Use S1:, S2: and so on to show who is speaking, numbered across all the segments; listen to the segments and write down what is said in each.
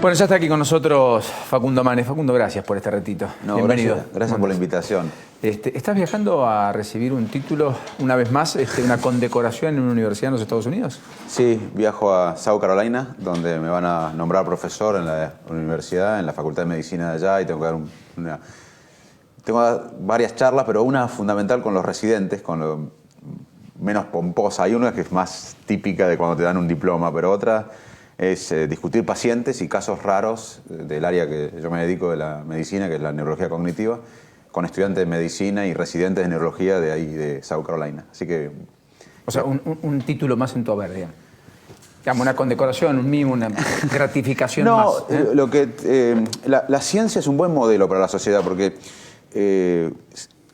S1: Bueno, ya está aquí con nosotros Facundo Manes. Facundo, gracias por este ratito.
S2: No,
S1: bienvenido.
S2: Gracias por la invitación.
S1: ¿Estás viajando a recibir un título, una vez más, una condecoración en una universidad en los Estados Unidos?
S2: Sí, viajo a South Carolina, donde me van a nombrar profesor en la universidad, en la Facultad de Medicina de allá, y tengo que dar tengo varias charlas, pero una fundamental con los residentes, con lo menos pomposa. Hay una que es más típica de cuando te dan un diploma, pero otra es discutir pacientes y casos raros del área que yo me dedico, de la medicina, que es la neurología cognitiva, con estudiantes de medicina y residentes de neurología de ahí, de South Carolina. Así que...
S1: O sea, un título más en tu haber, digamos. Una condecoración, un mimo, una gratificación más.
S2: La ciencia es un buen modelo para la sociedad, porque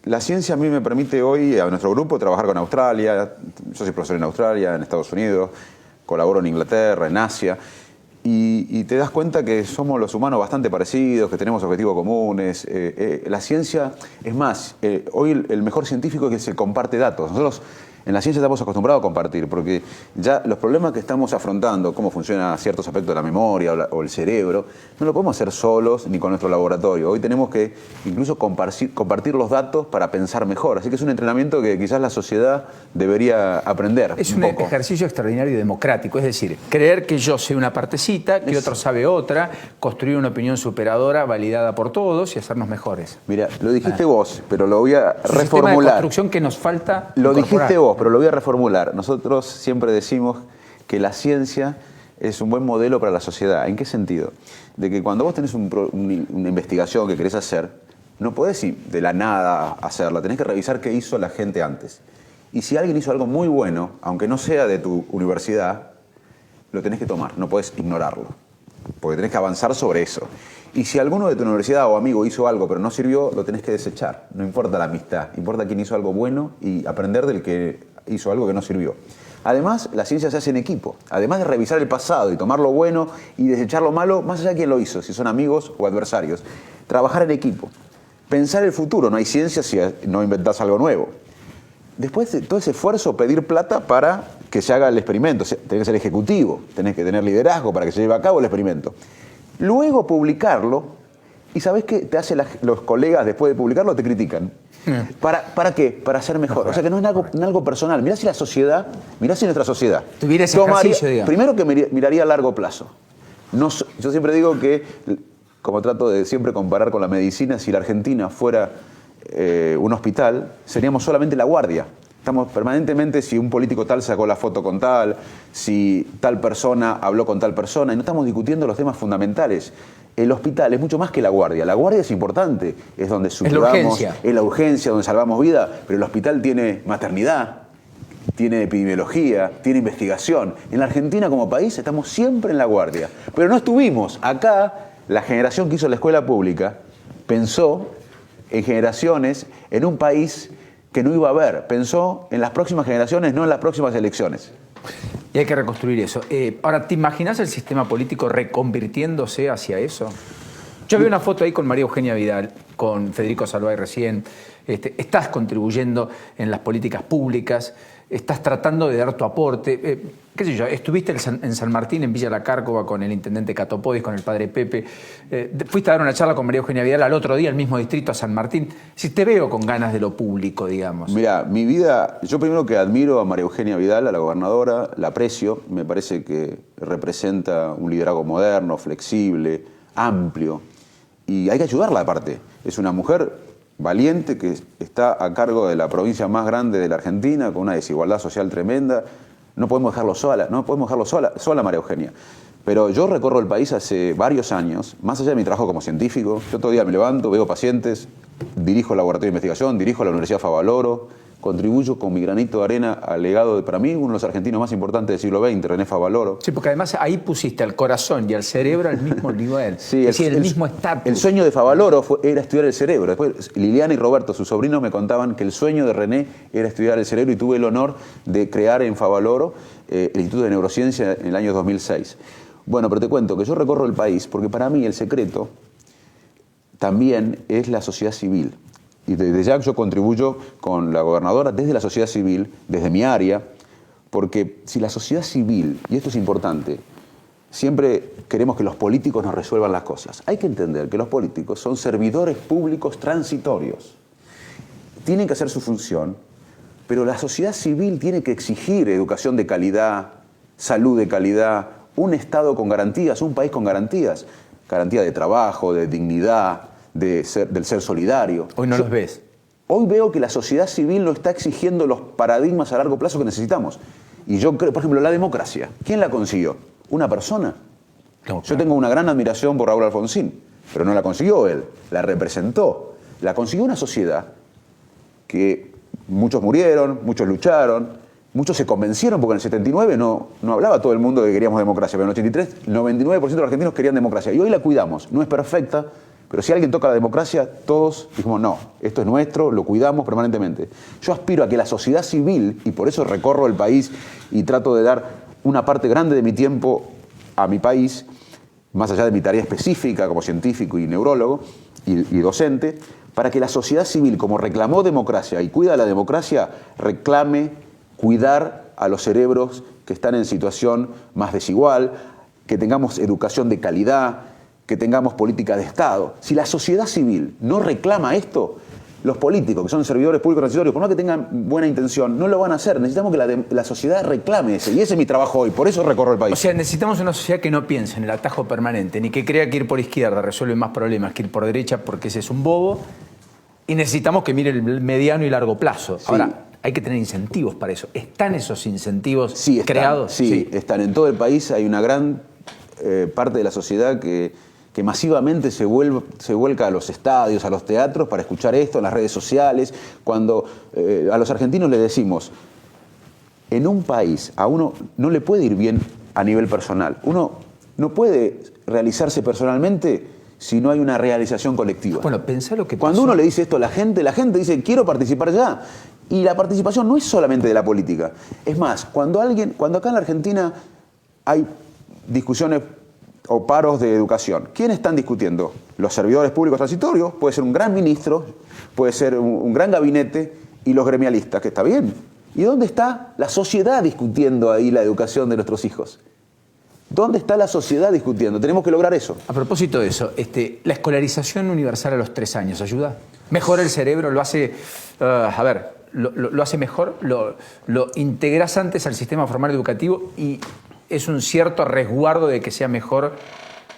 S2: la ciencia a mí me permite hoy, a nuestro grupo, trabajar con Australia. Yo soy profesor en Australia, en Estados Unidos, colaboro en Inglaterra, en Asia, y te das cuenta que somos los humanos bastante parecidos, que tenemos objetivos comunes. La ciencia, es más, hoy el mejor científico es el que se comparte datos. Nosotros en la ciencia estamos acostumbrados a compartir, porque ya los problemas que estamos afrontando, cómo funciona ciertos aspectos de la memoria o el cerebro, no lo podemos hacer solos ni con nuestro laboratorio. Hoy tenemos que incluso compartir los datos para pensar mejor. Así que es un entrenamiento que quizás la sociedad debería aprender.
S1: Es un ejercicio extraordinario y democrático, es decir, creer que yo sé una partecita, que otro sabe otra, construir una opinión superadora validada por todos y hacernos mejores.
S2: Mira, lo dijiste vos, pero lo voy a reformular.
S1: Sistema de construcción que nos falta
S2: Lo
S1: incorporar.
S2: dijiste vos, pero lo voy a reformular. Nosotros siempre decimos que la ciencia es un buen modelo para la sociedad. ¿En qué sentido? De que cuando vos tenés una investigación que querés hacer, no podés ir de la nada a hacerla, tenés que revisar qué hizo la gente antes. Y si alguien hizo algo muy bueno, aunque no sea de tu universidad, lo tenés que tomar, no podés ignorarlo, porque tenés que avanzar sobre eso. Y si alguno de tu universidad o amigo hizo algo pero no sirvió, lo tenés que desechar. No importa la amistad, importa quién hizo algo bueno y aprender del que hizo algo que no sirvió. Además, la ciencia se hace en equipo. Además de revisar el pasado y tomar lo bueno y desechar lo malo, más allá de quién lo hizo, si son amigos o adversarios. Trabajar en equipo. Pensar el futuro. No hay ciencia si no inventás algo nuevo. Después de todo ese esfuerzo, pedir plata para que se haga el experimento. Tenés que ser ejecutivo, tenés que tener liderazgo para que se lleve a cabo el experimento. Luego publicarlo, y ¿sabés qué te hacen los colegas después de publicarlo? Te critican. ¿Para qué? Para ser mejor. O sea que no es algo personal. Mirá si la sociedad, mirá si nuestra sociedad
S1: tuviera ese ejercicio, digamos.
S2: Primero que miraría a largo plazo. Yo siempre digo que, como trato de siempre comparar con la medicina, si la Argentina fuera un hospital, seríamos solamente la guardia. Estamos permanentemente, si un político tal sacó la foto con tal, si tal persona habló con tal persona, y no estamos discutiendo los temas fundamentales. El hospital es mucho más que la guardia. La guardia es importante, es donde suturamos, es la urgencia, donde salvamos vida, pero el hospital tiene maternidad, tiene epidemiología, tiene investigación. En la Argentina como país estamos siempre en la guardia, pero no estuvimos. Acá, la generación que hizo la escuela pública pensó en generaciones, en un país que no iba a haber. Pensó en las próximas generaciones, no en las próximas elecciones.
S1: Y hay que reconstruir eso. Ahora, ¿te imaginas el sistema político reconvirtiéndose hacia eso? Yo vi una foto ahí con María Eugenia Vidal, con Federico Salvay recién. Estás contribuyendo en las políticas públicas, estás tratando de dar tu aporte. ¿Qué sé yo? Estuviste en San Martín, en Villa La Cárcova, con el intendente Catopodis, con el padre Pepe. Fuiste a dar una charla con María Eugenia Vidal al otro día, al mismo distrito, a San Martín. Si te veo con ganas de lo público, digamos.
S2: Mira, mi vida, yo primero que admiro a María Eugenia Vidal, a la gobernadora, la aprecio, me parece que representa un liderazgo moderno, flexible, amplio, y hay que ayudarla aparte. Es una mujer valiente que está a cargo de la provincia más grande de la Argentina, con una desigualdad social tremenda. No podemos dejarlo sola María Eugenia. Pero yo recorro el país hace varios años, más allá de mi trabajo como científico. Yo todo el día me levanto, veo pacientes, dirijo el laboratorio de investigación, dirijo la Universidad Favaloro, contribuyo con mi granito de arena al legado de, para mí, uno de los argentinos más importantes del siglo XX, René Favaloro.
S1: Sí, porque además ahí pusiste al corazón y al cerebro al mismo nivel. Sí, es decir, el mismo estatus.
S2: El sueño de Favaloro era estudiar el cerebro. Después Liliana y Roberto, sus sobrinos, me contaban que el sueño de René era estudiar el cerebro, y tuve el honor de crear en Favaloro el Instituto de Neurociencia en el año 2006. Bueno, pero te cuento que yo recorro el país porque para mí el secreto también es la sociedad civil. Y desde ya yo contribuyo con la gobernadora desde la sociedad civil, desde mi área, porque si la sociedad civil, y esto es importante, siempre queremos que los políticos nos resuelvan las cosas. Hay que entender que los políticos son servidores públicos transitorios. Tienen que hacer su función, pero la sociedad civil tiene que exigir educación de calidad, salud de calidad, un Estado con garantías, un país con garantías. Garantía de trabajo, de dignidad, del ser solidario.
S1: Hoy no los ves.
S2: Hoy veo que la sociedad civil no está exigiendo los paradigmas a largo plazo que necesitamos. Y yo creo, por ejemplo, la democracia. ¿Quién la consiguió? ¿Una persona?
S1: No,
S2: Yo tengo una gran admiración por Raúl Alfonsín, pero no la consiguió él, la representó. La consiguió una sociedad que muchos murieron, muchos lucharon, muchos se convencieron, porque en el 79 no hablaba todo el mundo de que queríamos democracia, pero en el 83 el 99% de los argentinos querían democracia. Y hoy la cuidamos, no es perfecta, pero si alguien toca la democracia, todos dijimos, no, esto es nuestro, lo cuidamos permanentemente. Yo aspiro a que la sociedad civil, y por eso recorro el país y trato de dar una parte grande de mi tiempo a mi país, más allá de mi tarea específica como científico y neurólogo y docente, para que la sociedad civil, como reclamó democracia y cuida la democracia, reclame cuidar a los cerebros que están en situación más desigual, que tengamos educación de calidad, que tengamos política de Estado. Si la sociedad civil no reclama esto, los políticos, que son servidores públicos transitorios, por más que tengan buena intención, no lo van a hacer. Necesitamos que la sociedad reclame ese. Y ese es mi trabajo hoy, por eso recorro el país.
S1: O sea, necesitamos una sociedad que no piense en el atajo permanente, ni que crea que ir por izquierda resuelve más problemas que ir por derecha porque ese es un bobo. Y necesitamos que mire el mediano y largo plazo.
S2: Sí.
S1: Ahora, hay que tener incentivos para eso. ¿Están esos incentivos
S2: Sí,
S1: creados?
S2: Sí, están en todo el país. Hay una gran parte de la sociedad que masivamente se vuelca a los estadios, a los teatros para escuchar esto, en las redes sociales. Cuando a los argentinos les decimos, en un país a uno no le puede ir bien a nivel personal. Uno no puede realizarse personalmente si no hay una realización colectiva.
S1: Bueno, pensá lo que pasó.
S2: Cuando uno le dice esto a la gente dice, quiero participar ya. Y la participación no es solamente de la política. Es más, cuando acá en la Argentina hay discusiones o paros de educación, ¿quiénes están discutiendo? Los servidores públicos transitorios, puede ser un gran ministro, puede ser un gran gabinete, y los gremialistas, que está bien. ¿Y dónde está la sociedad discutiendo ahí la educación de nuestros hijos? ¿Dónde está la sociedad discutiendo? Tenemos que lograr eso.
S1: A propósito de eso, la escolarización universal a los 3 años, ¿ayuda? ¿Mejora el cerebro? ¿Lo hace, lo hace mejor? ¿Lo integras antes al sistema formal educativo y es un cierto resguardo de que sea mejor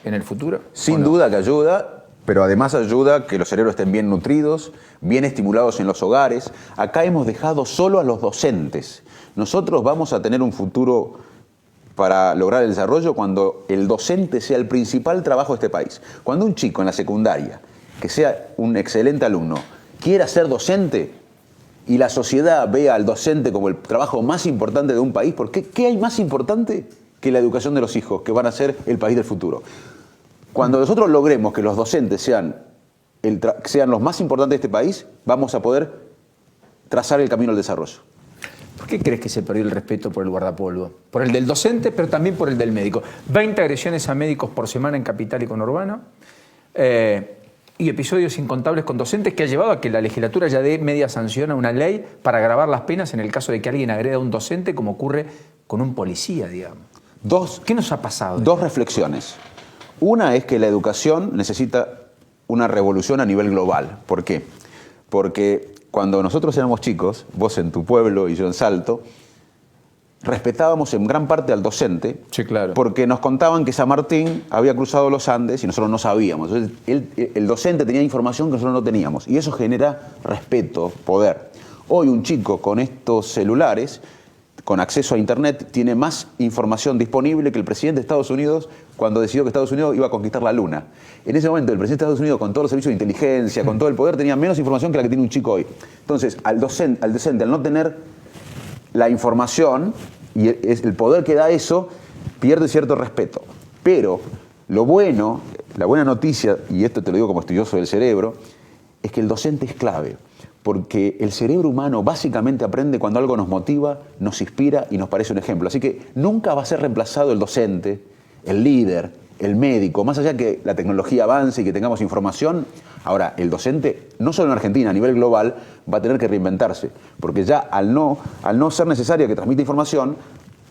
S1: en el futuro?
S2: Sin duda que ayuda, pero además ayuda a que los cerebros estén bien nutridos, bien estimulados en los hogares. Acá hemos dejado solo a los docentes. Nosotros vamos a tener un futuro para lograr el desarrollo cuando el docente sea el principal trabajo de este país. Cuando un chico en la secundaria, que sea un excelente alumno, quiera ser docente y la sociedad vea al docente como el trabajo más importante de un país, porque ¿qué hay más importante que la educación de los hijos, que van a ser el país del futuro? Cuando nosotros logremos que los docentes sean los más importantes de este país, vamos a poder trazar el camino al desarrollo.
S1: ¿Por qué crees que se perdió el respeto por el guardapolvo? Por el del docente, pero también por el del médico. 20 agresiones a médicos por semana en Capital y conurbano, y episodios incontables con docentes que ha llevado a que la legislatura ya dé media sanción a una ley para agravar las penas en el caso de que alguien agreda a un docente, como ocurre con un policía, digamos. ¿Qué nos ha pasado?
S2: Dos reflexiones. Una es que la educación necesita una revolución a nivel global. ¿Por qué? Porque cuando nosotros éramos chicos, vos en tu pueblo y yo en Salto, respetábamos en gran parte al docente,
S1: sí, claro,
S2: porque nos contaban que San Martín había cruzado los Andes y nosotros no sabíamos. Entonces, el docente tenía información que nosotros no teníamos, y eso genera respeto, poder. Hoy un chico con estos celulares, con acceso a Internet, tiene más información disponible que el presidente de Estados Unidos cuando decidió que Estados Unidos iba a conquistar la Luna. En ese momento el presidente de Estados Unidos, con todos los servicios de inteligencia, con todo el poder, tenía menos información que la que tiene un chico hoy. Entonces, al docente, al no tener la información y el poder que da eso, pierde cierto respeto. Pero lo bueno, la buena noticia, y esto te lo digo como estudioso del cerebro, es que el docente es clave. Porque el cerebro humano básicamente aprende cuando algo nos motiva, nos inspira y nos parece un ejemplo. Así que nunca va a ser reemplazado el docente, el líder, el médico, más allá que la tecnología avance y que tengamos información. Ahora, el docente, no solo en Argentina, a nivel global, va a tener que reinventarse. Porque ya al no ser necesaria que transmita información,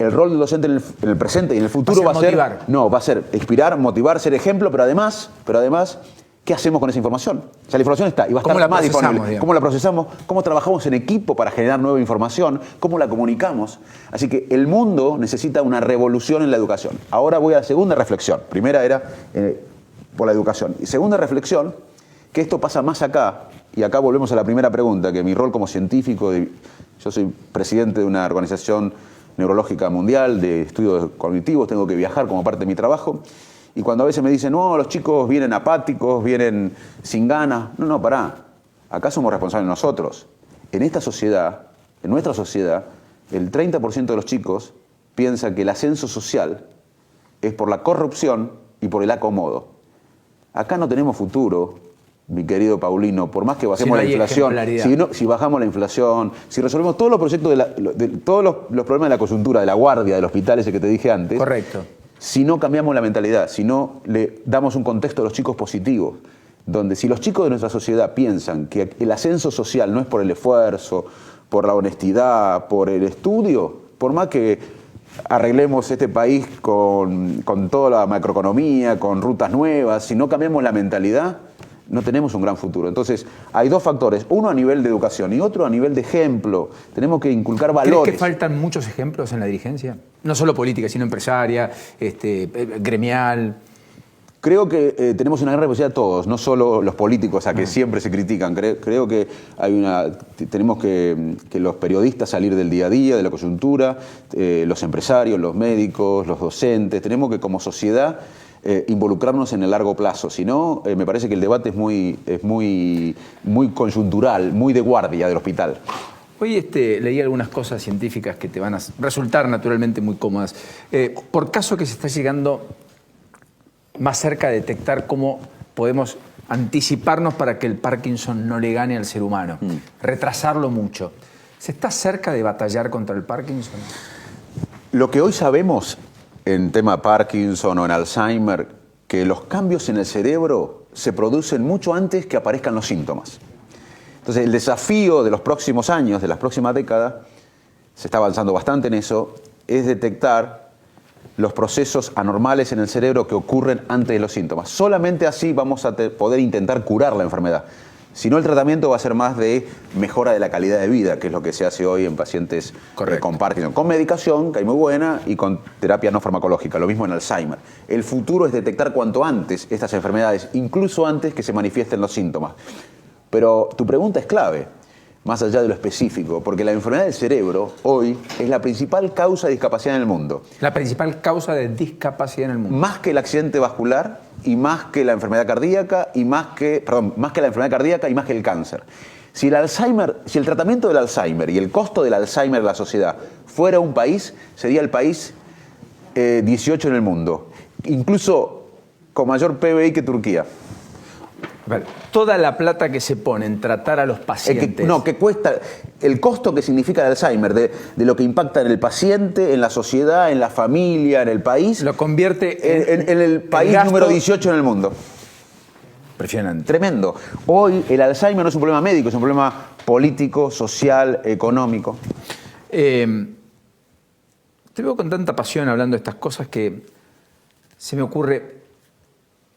S2: el rol del docente en el presente y en el futuro va a ser
S1: motivar.
S2: No, va a ser inspirar, motivar, ser ejemplo, pero además, ¿qué hacemos con esa información? O sea, la información está y va a estar más disponible.
S1: Digamos?
S2: ¿Cómo la procesamos? ¿Cómo trabajamos en equipo para generar nueva información? ¿Cómo la comunicamos? Así que el mundo necesita una revolución en la educación. Ahora voy a la segunda reflexión. Primera era por la educación. Y segunda reflexión, que esto pasa más acá, y acá volvemos a la primera pregunta, que mi rol como científico, yo soy presidente de una organización neurológica mundial de estudios cognitivos, tengo que viajar como parte de mi trabajo, y cuando a veces me dicen, no, los chicos vienen apáticos, vienen sin ganas, no, pará, acá somos responsables nosotros. En esta sociedad, en nuestra sociedad, el 30% de los chicos piensa que el ascenso social es por la corrupción y por el acomodo. Acá no tenemos futuro, mi querido Paulino, por más que bajemos la inflación, si bajamos la inflación, si resolvemos todos los proyectos todos los problemas de la coyuntura, de la guardia, del hospital ese que te dije antes.
S1: Correcto.
S2: Si no cambiamos la mentalidad, si no le damos un contexto a los chicos positivo, donde si los chicos de nuestra sociedad piensan que el ascenso social no es por el esfuerzo, por la honestidad, por el estudio, por más que arreglemos este país con toda la macroeconomía, con rutas nuevas, si no cambiamos la mentalidad, no tenemos un gran futuro. Entonces, hay dos factores, uno a nivel de educación y otro a nivel de ejemplo. Tenemos que inculcar valores.
S1: ¿Crees que faltan muchos ejemplos en la dirigencia? No solo política, sino empresaria, gremial.
S2: Creo que tenemos una gran responsabilidad todos, no solo los políticos a que siempre se critican. Creo que tenemos que los periodistas salir del día a día, de la coyuntura, los empresarios, los médicos, los docentes. Tenemos que como sociedad involucrarnos en el largo plazo. Si no, me parece que el debate es muy coyuntural, muy de guardia del hospital.
S1: Hoy leí algunas cosas científicas que te van a resultar naturalmente muy cómodas. Por caso que se está llegando más cerca de detectar cómo podemos anticiparnos para que el Parkinson no le gane al ser humano, retrasarlo mucho. ¿Se está cerca de batallar contra el Parkinson?
S2: Lo que hoy sabemos en tema Parkinson o en Alzheimer, que los cambios en el cerebro se producen mucho antes que aparezcan los síntomas. Entonces, el desafío de los próximos años, de las próximas décadas, se está avanzando bastante en eso, es detectar los procesos anormales en el cerebro que ocurren antes de los síntomas. Solamente así vamos a poder intentar curar la enfermedad. Si no, el tratamiento va a ser más de mejora de la calidad de vida, que es lo que se hace hoy en pacientes con Parkinson. Con medicación, que hay muy buena, y con terapia no farmacológica. Lo mismo en Alzheimer. El futuro es detectar cuanto antes estas enfermedades, incluso antes que se manifiesten los síntomas. Pero tu pregunta es clave, más allá de lo específico, porque la enfermedad del cerebro hoy es la principal causa de discapacidad en el mundo.
S1: La principal causa de discapacidad en el mundo.
S2: Más que el accidente vascular y más que la enfermedad cardíaca y más que la enfermedad cardíaca y más que el cáncer. Si el tratamiento del Alzheimer y el costo del Alzheimer en la sociedad fuera un país, sería el país 18 en el mundo, incluso con mayor PBI que Turquía.
S1: Toda la plata que se pone en tratar a los pacientes.
S2: Que cuesta, el costo que significa el Alzheimer, de lo que impacta en el paciente, en la sociedad, en la familia, en el país.
S1: Lo convierte
S2: en el país número 18 en el mundo.
S1: Impresionante.
S2: Tremendo. Hoy el Alzheimer no es un problema médico, es un problema político, social, económico.
S1: Te veo con tanta pasión hablando de estas cosas que se me ocurre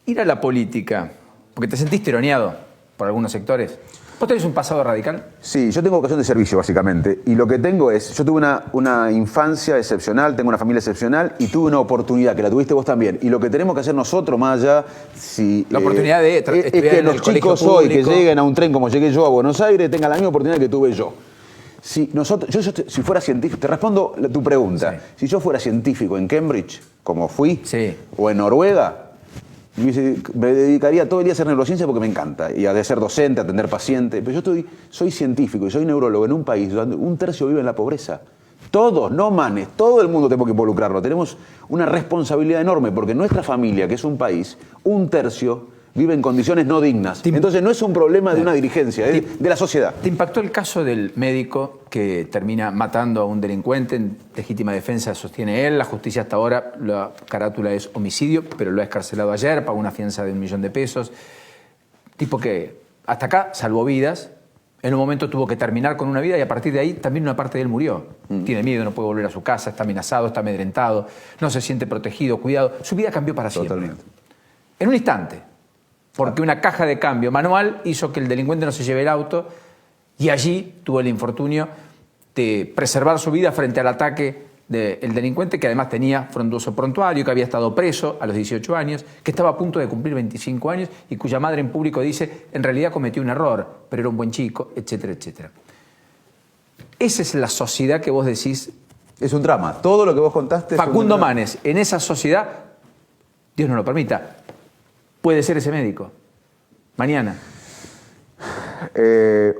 S1: ir a la política. Porque te sentís tironeado por algunos sectores. ¿Vos tenés un pasado radical?
S2: Sí, yo tengo vocación de servicio, básicamente. Y lo que tengo es, yo tuve una infancia excepcional, tengo una familia excepcional y tuve una oportunidad, que la tuviste vos también. Y lo que tenemos que hacer nosotros, más allá,
S1: la oportunidad de
S2: es que los chicos hoy que lleguen a un tren como llegué yo a Buenos Aires tengan la misma oportunidad que tuve yo. Si fuera científico, te respondo tu pregunta. Sí. Si yo fuera científico en Cambridge, como fui, o en Noruega, me dedicaría todo el día a hacer neurociencia porque me encanta, y a ser docente, a atender pacientes. Pero yo soy científico y soy neurólogo en un país donde un tercio vive en la pobreza. Todos, no manes, todo el mundo tenemos que involucrarlo. Tenemos una responsabilidad enorme porque nuestra familia, que es un país, un tercio vive en condiciones no dignas. Entonces no es un problema de una dirigencia, es de la sociedad.
S1: ¿Te impactó el caso del médico que termina matando a un delincuente en legítima defensa, sostiene él? La justicia hasta ahora, la carátula es homicidio, pero lo ha excarcelado ayer, pagó una fianza de $1 millón. Tipo que hasta acá salvó vidas, En un momento tuvo que terminar con una vida y a partir de ahí también una parte de él murió. Tiene miedo, no puede volver a su casa, está amenazado, está amedrentado, no se siente protegido, cuidado. Su vida cambió para siempre.
S2: Totalmente.
S1: En un instante. Porque una caja de cambio manual hizo que el delincuente no se lleve el auto y allí tuvo el infortunio de preservar su vida frente al ataque del delincuente, que además tenía frondoso prontuario, que había estado preso a los 18 años, que estaba a punto de cumplir 25 años y cuya madre en público dice, en realidad cometió un error, pero era un buen chico, etcétera, etcétera. Esa es la sociedad que vos decís.
S2: Es un drama. Todo lo que vos contaste.
S1: Facundo Manes, en esa sociedad, Dios no lo permita, puede ser ese médico. Mañana.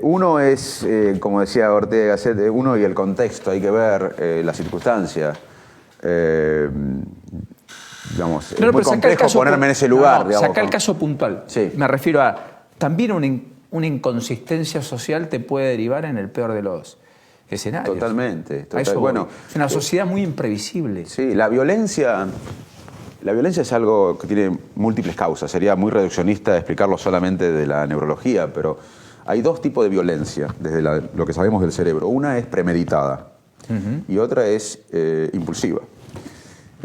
S2: Uno es, como decía Ortega Gasset, uno y el contexto, hay que ver la circunstancia. Digamos, es muy complejo ponerme en ese lugar.
S1: Saca el caso puntual.
S2: Sí.
S1: Me refiero a, también una inconsistencia social te puede derivar en el peor de los escenarios.
S2: Totalmente.
S1: Bueno, es una sociedad muy imprevisible.
S2: Sí, la violencia es algo que tiene múltiples causas. Sería muy reduccionista explicarlo solamente de la neurología, pero hay dos tipos de violencia desde lo que sabemos del cerebro. Una es premeditada y otra es impulsiva.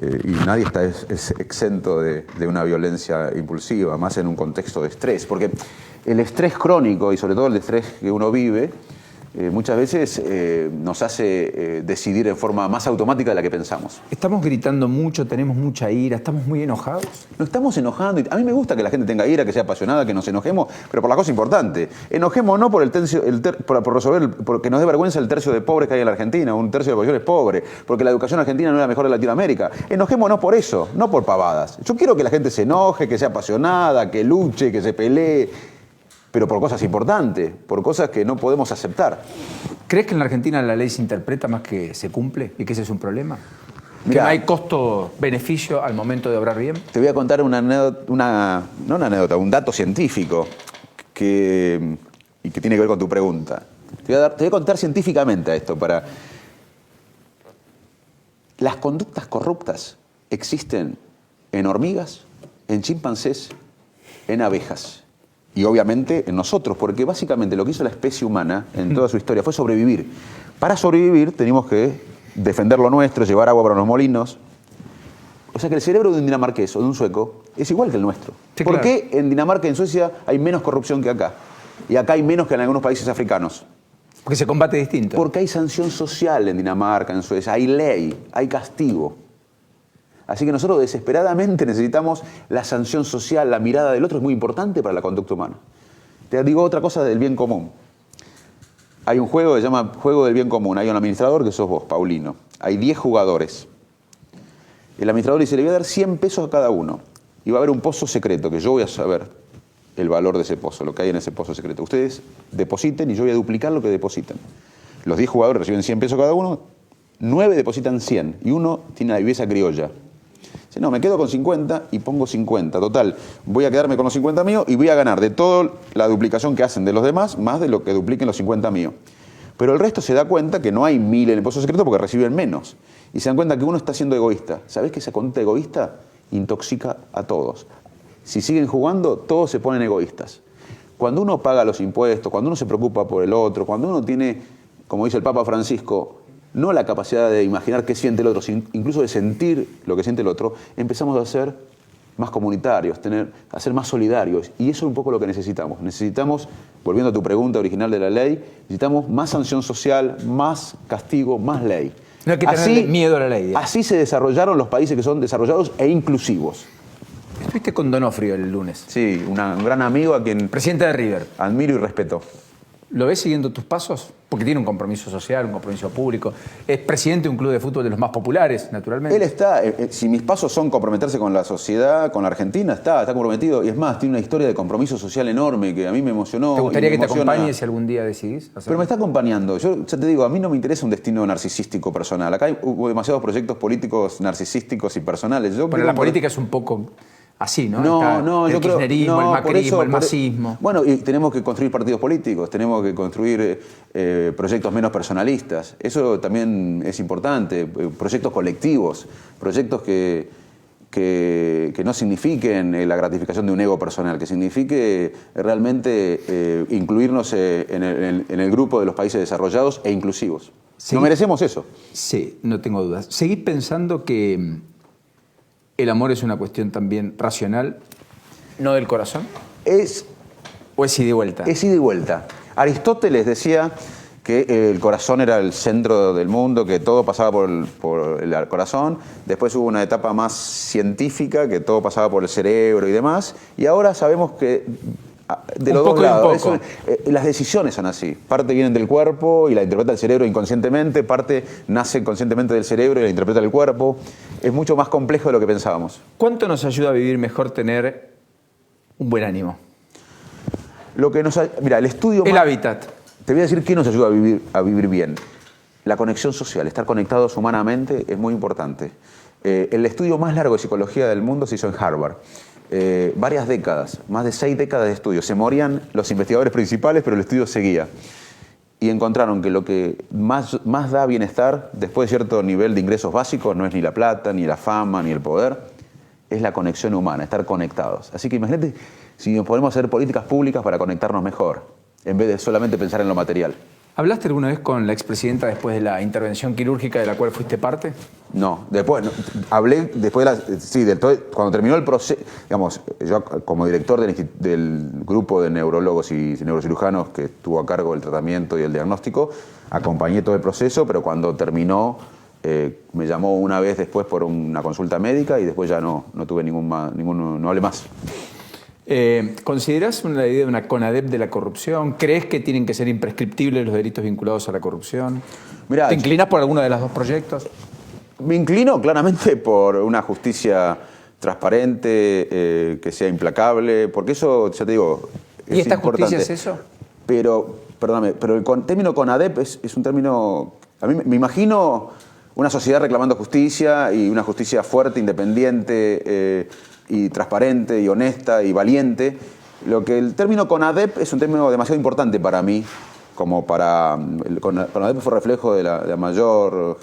S2: Y nadie está exento de una violencia impulsiva, más en un contexto de estrés. Porque el estrés crónico y sobre todo el estrés que uno vive, muchas veces nos hace decidir en forma más automática de la que pensamos.
S1: Estamos gritando mucho, tenemos mucha ira, estamos muy enojados.
S2: No estamos enojando. A mí me gusta que la gente tenga ira, que sea apasionada, que nos enojemos, pero por la cosa importante. Enojemos no por por resolver, porque nos dé vergüenza el tercio de pobres que hay en la Argentina, un tercio de población es pobre, porque la educación argentina no es la mejor de Latinoamérica. Enojémonos por eso, no por pavadas. Yo quiero que la gente se enoje, que sea apasionada, que luche, que se pelee, pero por cosas importantes, por cosas que no podemos aceptar.
S1: ¿Crees que en la Argentina la ley se interpreta más que se cumple y que ese es un problema? ¿Que
S2: Mirá,
S1: no hay costo-beneficio al momento de obrar bien?
S2: te voy a contar una anécdota, un dato científico y que tiene que ver con tu pregunta. Te voy a contar científicamente esto. Las conductas corruptas existen en hormigas, en chimpancés, en abejas. Y obviamente en nosotros, porque básicamente lo que hizo la especie humana en toda su historia fue sobrevivir. Para sobrevivir teníamos que defender lo nuestro, llevar agua para los molinos. O sea que el cerebro de un dinamarqués o de un sueco es igual que el nuestro.
S1: Sí,
S2: ¿Por
S1: claro.
S2: qué en Dinamarca y en Suecia hay menos corrupción que acá? Y acá hay menos que en algunos países africanos.
S1: Porque se combate distinto.
S2: Porque hay sanción social en Dinamarca, en Suecia, hay ley, hay castigo. Así que nosotros desesperadamente necesitamos la sanción social, la mirada del otro es muy importante para la conducta humana. Te digo otra cosa del bien común. Hay un juego que se llama Juego del Bien Común. Hay un administrador que sos vos, Paulino. Hay 10 jugadores. El administrador dice, le voy a dar 100 pesos a cada uno. Y va a haber un pozo secreto, que yo voy a saber el valor de ese pozo, lo que hay en ese pozo secreto. Ustedes depositen y yo voy a duplicar lo que depositan. Los 10 jugadores reciben 100 pesos cada uno, 9 depositan 100 y uno tiene la viveza criolla. Dice, no, me quedo con 50 y pongo 50. Total, voy a quedarme con los 50 míos y voy a ganar de toda la duplicación que hacen de los demás, más de lo que dupliquen los 50 míos. Pero el resto se da cuenta que no hay 1000 en el pozo secreto porque reciben menos. Y se dan cuenta que uno está siendo egoísta. ¿Sabés que esa conducta egoísta intoxica a todos? Si siguen jugando, todos se ponen egoístas. Cuando uno paga los impuestos, cuando uno se preocupa por el otro, cuando uno tiene, como dice el Papa Francisco, no la capacidad de imaginar qué siente el otro, sino incluso de sentir lo que siente el otro, empezamos a ser más comunitarios, a ser más solidarios. Y eso es un poco lo que necesitamos. Necesitamos, volviendo a tu pregunta original de la ley, necesitamos más sanción social, más castigo, más ley.
S1: No hay que tener miedo a la ley.
S2: Así se desarrollaron los países que son desarrollados e inclusivos.
S1: Estuviste con Donofrio el lunes.
S2: Sí, un gran amigo a quien
S1: Presidente de River.
S2: admiro y respeto.
S1: ¿Lo ves siguiendo tus pasos? Porque tiene un compromiso social, un compromiso público. Es presidente de un club de fútbol de los más populares, naturalmente.
S2: Él está, si mis pasos son comprometerse con la sociedad, con la Argentina, está comprometido. Y es más, tiene una historia de compromiso social enorme que a mí me emocionó.
S1: ¿Te gustaría
S2: y me
S1: que te
S2: emociona.
S1: acompañe si algún día decidís hacerlo?
S2: Pero me está acompañando. Yo ya te digo, a mí no me interesa un destino narcisístico personal. Acá hubo demasiados proyectos políticos narcisísticos y personales.
S1: Pero la política es un poco así, ¿no?
S2: No,
S1: el
S2: yo creo...
S1: kirchnerismo,
S2: no,
S1: el macrismo, el masismo.
S2: Bueno, y tenemos que construir partidos políticos, tenemos que construir proyectos menos personalistas. Eso también es importante. Proyectos colectivos, proyectos que que no signifiquen la gratificación de un ego personal, que signifique realmente incluirnos en el grupo de los países desarrollados e inclusivos.
S1: Sí.
S2: ¿No merecemos eso?
S1: Sí, no tengo dudas. ¿Seguís pensando que el amor es una cuestión también racional, no del corazón? ¿O es ida y vuelta?
S2: Es ida y vuelta. Aristóteles decía que el corazón era el centro del mundo, que todo pasaba por el corazón. Después hubo una etapa más científica, que todo pasaba por el cerebro y demás. Y ahora sabemos que de los dos lados, las decisiones son así. Parte vienen del cuerpo y la interpreta el cerebro inconscientemente, parte nace conscientemente del cerebro y la interpreta el cuerpo. Es mucho más complejo de lo que pensábamos.
S1: ¿Cuánto nos ayuda a vivir mejor tener un buen ánimo?
S2: Mira, el estudio...
S1: El hábitat.
S2: Te voy a decir qué nos ayuda a vivir bien. La conexión social, estar conectados humanamente es muy importante. El estudio más largo de psicología del mundo se hizo en Harvard. Varias décadas, más de 6 décadas de estudio. Se morían los investigadores principales, pero el estudio seguía. Y encontraron que lo que más da bienestar, después de cierto nivel de ingresos básicos, no es ni la plata, ni la fama, ni el poder, es la conexión humana, estar conectados. Así que imagínate si nos podemos hacer políticas públicas para conectarnos mejor, en vez de solamente pensar en lo material.
S1: ¿Hablaste alguna vez con la expresidenta después de la intervención quirúrgica de la cual fuiste parte?
S2: No, después, no, hablé después cuando terminó el proceso, digamos, yo como director del grupo de neurólogos y neurocirujanos que estuvo a cargo del tratamiento y el diagnóstico, acompañé todo el proceso, pero cuando terminó, me llamó una vez después por una consulta médica y después ya no tuve no hablé más.
S1: ¿Considerás la idea de una CONADEP de la corrupción? ¿Crees que tienen que ser imprescriptibles los delitos vinculados a la corrupción?
S2: Mirá,
S1: ¿Te inclinas por alguno de los dos proyectos?
S2: Me inclino claramente por una justicia transparente, que sea implacable, porque eso, ya te digo, es
S1: ¿Y esta
S2: importante.
S1: justicia es eso?
S2: Pero, perdóname, pero el término CONADEP es un término... A mí me imagino una sociedad reclamando justicia y una justicia fuerte, independiente, y transparente, y honesta, y valiente. Lo que el término CONADEP es un término demasiado importante para mí, como para... CONADEP fue reflejo del mayor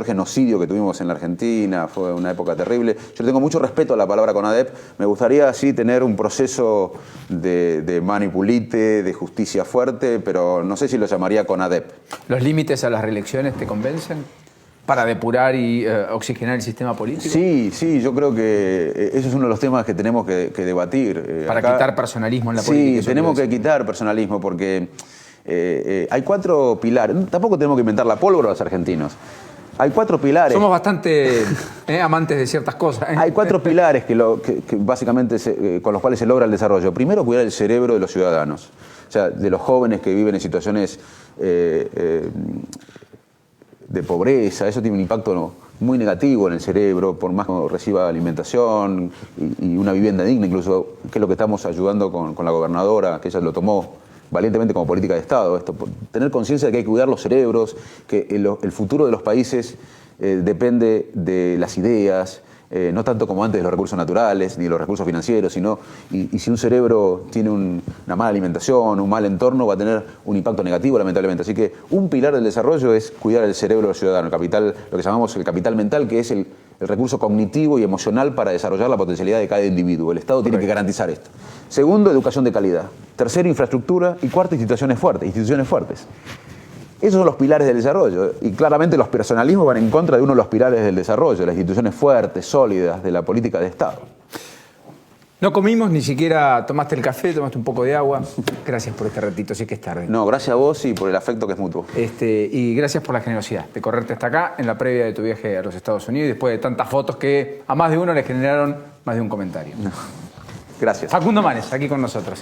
S2: genocidio que tuvimos en la Argentina, fue una época terrible. Yo tengo mucho respeto a la palabra CONADEP, me gustaría así tener un proceso de manipulite, de justicia fuerte, pero no sé si lo llamaría CONADEP.
S1: ¿Los límites a las reelecciones te convencen? ¿Para depurar y oxigenar el sistema político?
S2: Sí, yo creo que ese es uno de los temas que tenemos que debatir.
S1: Para quitar personalismo en la política.
S2: Sí, tenemos que quitar personalismo porque hay 4 pilares. Tampoco tenemos que inventar la pólvora los argentinos. Hay 4 pilares.
S1: Somos bastante amantes de ciertas cosas.
S2: Hay 4 pilares que básicamente con los cuales se logra el desarrollo. Primero, cuidar el cerebro de los ciudadanos. O sea, de los jóvenes que viven en situaciones de pobreza. Eso tiene un impacto muy negativo en el cerebro, por más que reciba alimentación y una vivienda digna, incluso, que es lo que estamos ayudando con la gobernadora, que ella lo tomó valientemente como política de Estado. Tener conciencia de que hay que cuidar los cerebros, que el futuro de los países depende de las ideas, no tanto como antes de los recursos naturales ni de los recursos financieros, sino y si un cerebro tiene una mala alimentación, un mal entorno, va a tener un impacto negativo, lamentablemente. Así que un pilar del desarrollo es cuidar el cerebro de los ciudadanos, el capital, lo que llamamos el capital mental, que es el recurso cognitivo y emocional para desarrollar la potencialidad de cada individuo. El Estado tiene que garantizar esto. Segundo, educación de calidad. Tercero, infraestructura. Y cuarto, instituciones fuertes. Esos son los pilares del desarrollo. Y claramente los personalismos van en contra de uno de los pilares del desarrollo, las instituciones fuertes, sólidas, de la política de Estado.
S1: No comimos, ni siquiera tomaste el café, tomaste un poco de agua. Gracias por este ratito, sé que es tarde.
S2: No, gracias a vos y por el afecto que es mutuo.
S1: Y gracias por la generosidad de correrte hasta acá en la previa de tu viaje a los Estados Unidos y después de tantas fotos que a más de uno le generaron más de un comentario.
S2: Gracias.
S1: Facundo Manes, aquí con nosotros.